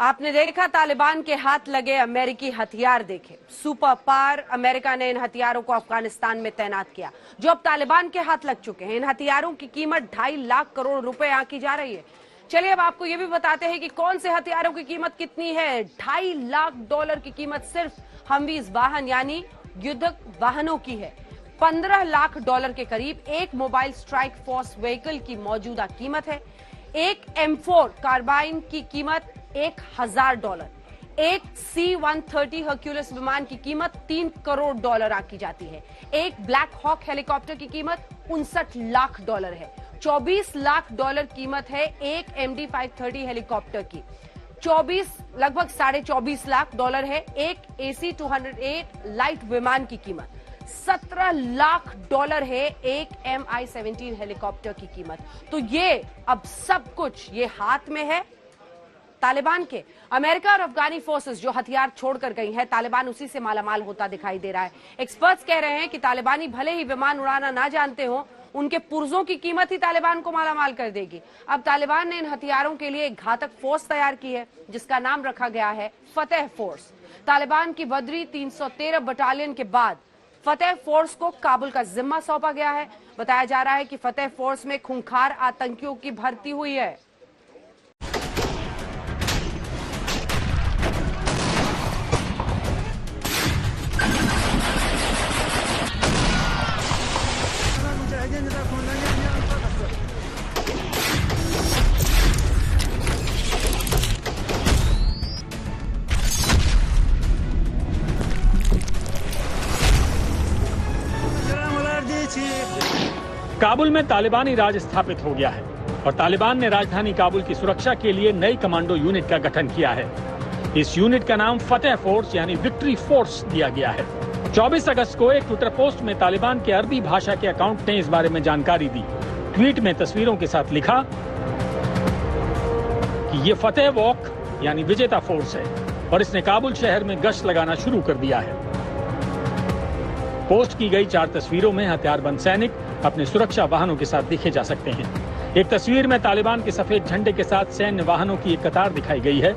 आपने देखा तालिबान के हाथ लगे अमेरिकी हथियार देखे। सुपर पावर अमेरिका ने इन हथियारों को अफगानिस्तान में तैनात किया जो अब तालिबान के हाथ लग चुके हैं। इन हथियारों की कीमत 2.5 लाख करोड़ रुपए आंकी जा रही है। चलिए अब आपको यह भी बताते हैं कि कौन से हथियारों की कीमत कितनी है। 2.5 लाख डॉलर की कीमत सिर्फ हमवीज वाहन यानी युद्धक वाहनों की है। 15 लाख डॉलर के करीब एक मोबाइल स्ट्राइक फोर्स व्हीकल की मौजूदा कीमत है। एक M4 कार्बाइन की कीमत $1,000। एक C-130 हर्क्यूलिस विमान की कीमत $3 करोड़ आंकी जाती है। एक ब्लैक हॉक हेलीकॉप्टर की कीमत $59 लाख है। $24 लाख कीमत है एक MD-530 हेलीकॉप्टर की। लगभग $24.5 लाख है एक AC-208 लाइट विमान की कीमत। $17 लाख है एक MI-17 हेलीकॉप्टर की कीमत। तो ये अब सब कुछ ये हाथ में है तालिबान के। अमेरिका और अफगानी फोर्सेस जो हथियार छोड़कर गई है, तालिबान उसी से मालामाल होता दिखाई दे रहा है। एक्सपर्ट्स कह रहे हैं कि तालिबानी भले ही विमान उड़ाना ना जानते हो, उनके पुर्जों की कीमत ही तालिबान को मालामाल कर देगी। अब तालिबान ने इन हथियारों के लिए एक घातक फोर्स तैयार की है जिसका नाम रखा गया है फतेह फोर्स। तालिबान की बद्री 313 बटालियन के बाद फतेह फोर्स को काबुल का जिम्मा सौंपा गया है। बताया जा रहा है कि फतेह फोर्स में खूंखार आतंकियों की भर्ती हुई है। काबुल में तालिबानी राज स्थापित हो गया है और तालिबान ने राजधानी काबुल की सुरक्षा के लिए नई कमांडो यूनिट का गठन किया है। इस यूनिट का नाम फतेह फोर्स यानी विक्ट्री फोर्स दिया गया है। 24 अगस्त को एक ट्विटर पोस्ट में तालिबान के अरबी भाषा के अकाउंट ने इस बारे में जानकारी दी। ट्वीट में तस्वीरों के साथ लिखा कि ये फतेह वॉक यानी विजेता फोर्स है और इसने काबुल शहर में गश्त लगाना शुरू कर दिया है। पोस्ट की गई 4 तस्वीरों में हथियारबंद सैनिक अपने सुरक्षा वाहनों के साथ दिखे जा सकते हैं। एक तस्वीर में तालिबान के सफेद झंडे के साथ सैन्य वाहनों की एक कतार दिखाई गई है।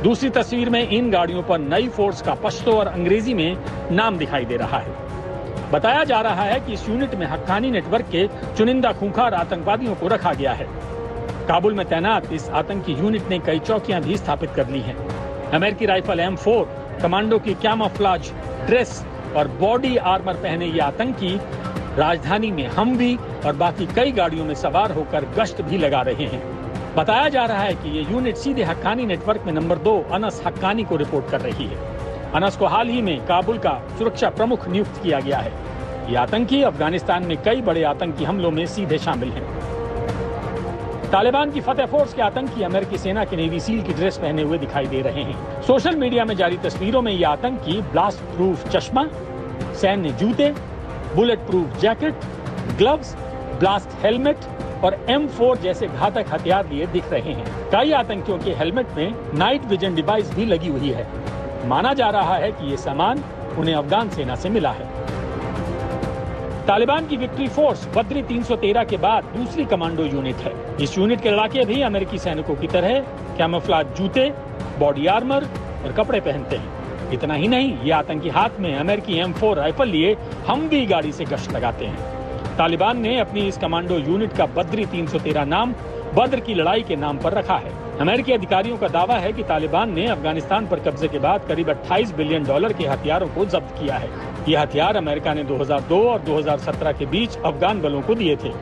दूसरी तस्वीर में इन गाड़ियों पर नई फोर्स का पश्तो और अंग्रेजी में नाम दिखाई दे रहा है। बताया जा रहा है कि इस यूनिट में हक्कानी नेटवर्क के चुनिंदा खूंखार आतंकवादियों को रखा गया है। काबुल में तैनात इस आतंकी यूनिट ने कई चौकियां भी स्थापित कर ली हैं। अमेरिकी राइफल M4, कमांडो की कैमोफ्लेज ड्रेस और बॉडी आर्मर पहने ये आतंकी राजधानी में हमवी और बाकी कई गाड़ियों में सवार होकर गश्त भी लगा रहे हैं। बताया जा रहा है कि ये यूनिट सीधे हक्कानी नेटवर्क में नंबर 2 अनस हक्कानी को रिपोर्ट कर रही है। अनस को हाल ही में काबुल का सुरक्षा प्रमुख नियुक्त किया गया है। ये आतंकी अफगानिस्तान में कई बड़े आतंकी हमलों में सीधे शामिल हैं। तालिबान की फतेह फोर्स के आतंकी अमेरिकी सेना के नेवी सील की ड्रेस पहने हुए दिखाई दे रहे हैं। सोशल मीडिया में जारी तस्वीरों में ये आतंकी ब्लास्ट प्रूफ चश्मा, सैन्य जूते, bullet proof jacket, gloves, blast helmet और M4 जैसे घातक हथियार लिए दिख रहे हैं। कई आतंकियों के हेलमेट में नाइट विजन डिवाइस भी लगी हुई है। माना जा रहा है कि ये सामान उन्हें अफगान सेना से मिला है। तालिबान की विक्ट्री फोर्स बद्री 313 के बाद दूसरी कमांडो यूनिट है। इस यूनिट के लड़ाके भी अमेरिकी सैनिकों की तरह कैमोफ्लेज जूते, बॉडी आर्मर और कपड़े पहनते हैं। इतना ही नहीं, ये आतंकी हाथ में अमेरिकी M4 राइफल लिए हमवी गाड़ी से गश्त लगाते हैं। तालिबान ने अपनी इस कमांडो यूनिट का बद्री 313 नाम बद्र की लड़ाई के नाम पर रखा है। अमेरिकी अधिकारियों का दावा है कि तालिबान ने अफगानिस्तान पर कब्जे के बाद करीब $28 बिलियन के हथियारों को जब्त किया है। ये हथियार अमेरिका ने 2002 और 2017 के बीच अफगान बलों को दिए थे।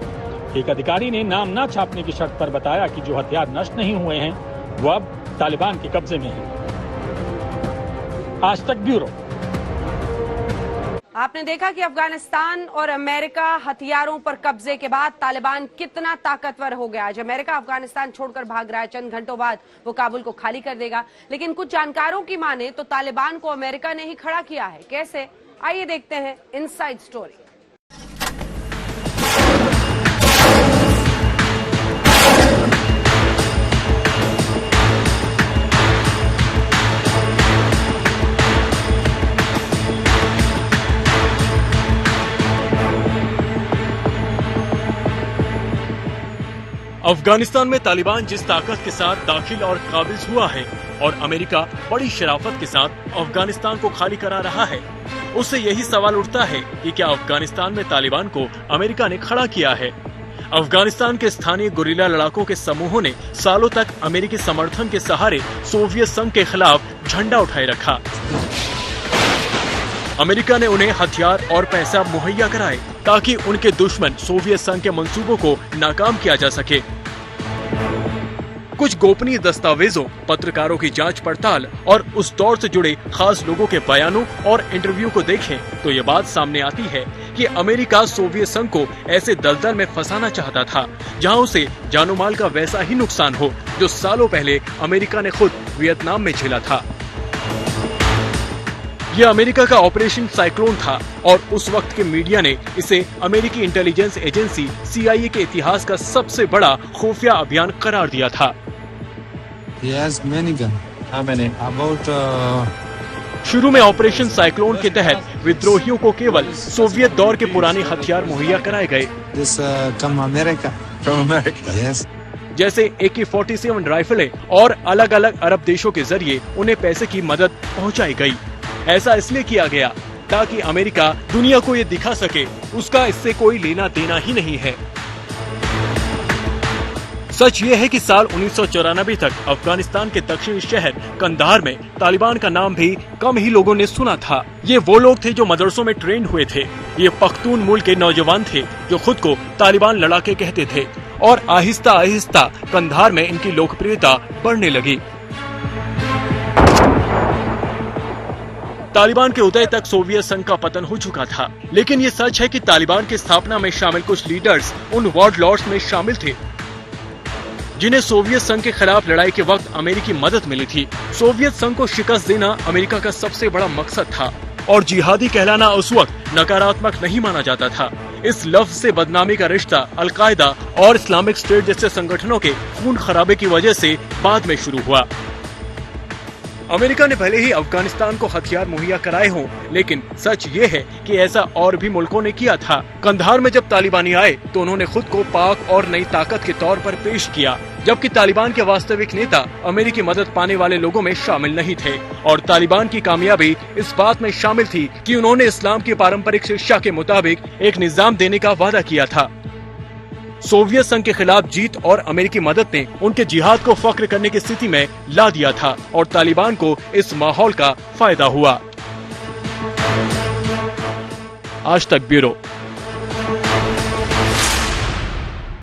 एक अधिकारी ने नाम न छापने की शर्त पर बताया कि जो हथियार नष्ट नहीं हुए हैं वो अब तालिबान के कब्जे में हैं। आज तक ब्यूरो। आपने देखा कि अफगानिस्तान और अमेरिका हथियारों पर कब्जे के बाद तालिबान कितना ताकतवर हो गया। आज अमेरिका अफगानिस्तान छोड़कर भाग रहा है, चंद घंटों बाद वो काबुल को खाली कर देगा। लेकिन कुछ जानकारों की माने तो तालिबान को अमेरिका ने ही खड़ा किया है। कैसे, आइए देखते हैं इनसाइड स्टोरी। अफगानिस्तान में तालिबान जिस ताकत के साथ दाखिल और काबिज हुआ है और अमेरिका बड़ी शराफत के साथ अफगानिस्तान को खाली करा रहा है, उससे यही सवाल उठता है कि क्या अफगानिस्तान में तालिबान को अमेरिका ने खड़ा किया है। अफगानिस्तान के स्थानीय गुरिल्ला लड़ाकों के समूहों ने सालों तक अमेरिकी समर्थन के सहारे सोवियत संघ के खिलाफ झंडा उठाए रखा। अमेरिका ने उन्हें हथियार और पैसा मुहैया कराए ताकि उनके दुश्मन सोवियत संघ के मंसूबों को नाकाम किया जा सके। कुछ गोपनीय दस्तावेजों, पत्रकारों की जांच पड़ताल और उस दौर से जुड़े खास लोगों के बयानों और इंटरव्यू को देखें तो ये बात सामने आती है कि अमेरिका सोवियत संघ को ऐसे दलदल में फंसाना चाहता था जहां उसे जानो माल का वैसा ही नुकसान हो जो सालों पहले अमेरिका ने खुद वियतनाम में झेला था। यह अमेरिका का ऑपरेशन साइक्लोन था और उस वक्त के मीडिया ने इसे अमेरिकी इंटेलिजेंस एजेंसी CIA के इतिहास का सबसे बड़ा खुफिया अभियान करार दिया था। शुरू में ऑपरेशन साइक्लोन के तहत विद्रोहियों को केवल सोवियत दौर के पुराने हथियार मुहैया कराए गए, जैसे AK-47 राइफलें और अलग अलग अरब देशों के जरिए उन्हें पैसे की मदद पहुंचाई गई। ऐसा इसलिए किया गया ताकि अमेरिका दुनिया को ये दिखा सके उसका इससे कोई लेना देना ही नहीं है। सच ये है कि साल 1994 तक अफगानिस्तान के दक्षिणी शहर कंधार में तालिबान का नाम भी कम ही लोगों ने सुना था। ये वो लोग थे जो मदरसों में ट्रेंड हुए थे। ये पख्तून मूल के नौजवान थे जो खुद को तालिबान लड़ाके कहते थे और आहिस्ता आहिस्ता कंधार में इनकी लोकप्रियता बढ़ने लगी। तालिबान के उदय तक सोवियत संघ का पतन हो चुका था, लेकिन ये सच है कि तालिबान की स्थापना में शामिल कुछ लीडर्स उन वॉर लॉर्ड्स में शामिल थे जिन्हें सोवियत संघ के खिलाफ लड़ाई के वक्त अमेरिकी मदद मिली थी। सोवियत संघ को शिकस्त देना अमेरिका का सबसे बड़ा मकसद था और जिहादी कहलाना उस वक्त नकारात्मक नहीं माना जाता था। इस लफ्ज से बदनामी का रिश्ता अल-कायदा और इस्लामिक स्टेट जैसे संगठनों के खून खराबे की वजह से बाद में शुरू हुआ। अमेरिका ने भले ही अफगानिस्तान को हथियार मुहैया कराए हों, लेकिन सच ये है कि ऐसा और भी मुल्कों ने किया था। कंधार में जब तालिबानी आए तो उन्होंने खुद को पाक और नई ताकत के तौर पर पेश किया, जबकि तालिबान के वास्तविक नेता अमेरिकी मदद पाने वाले लोगों में शामिल नहीं थे। और तालिबान की कामयाबी इस बात में शामिल थी कि उन्होंने इस्लाम की पारंपरिक शिक्षा के मुताबिक एक निजाम देने का वादा किया था। सोवियत संघ के खिलाफ जीत और अमेरिकी मदद ने उनके जिहाद को फख्र करने की स्थिति में ला दिया था और तालिबान को इस माहौल का फायदा हुआ। आज तक ब्यूरो।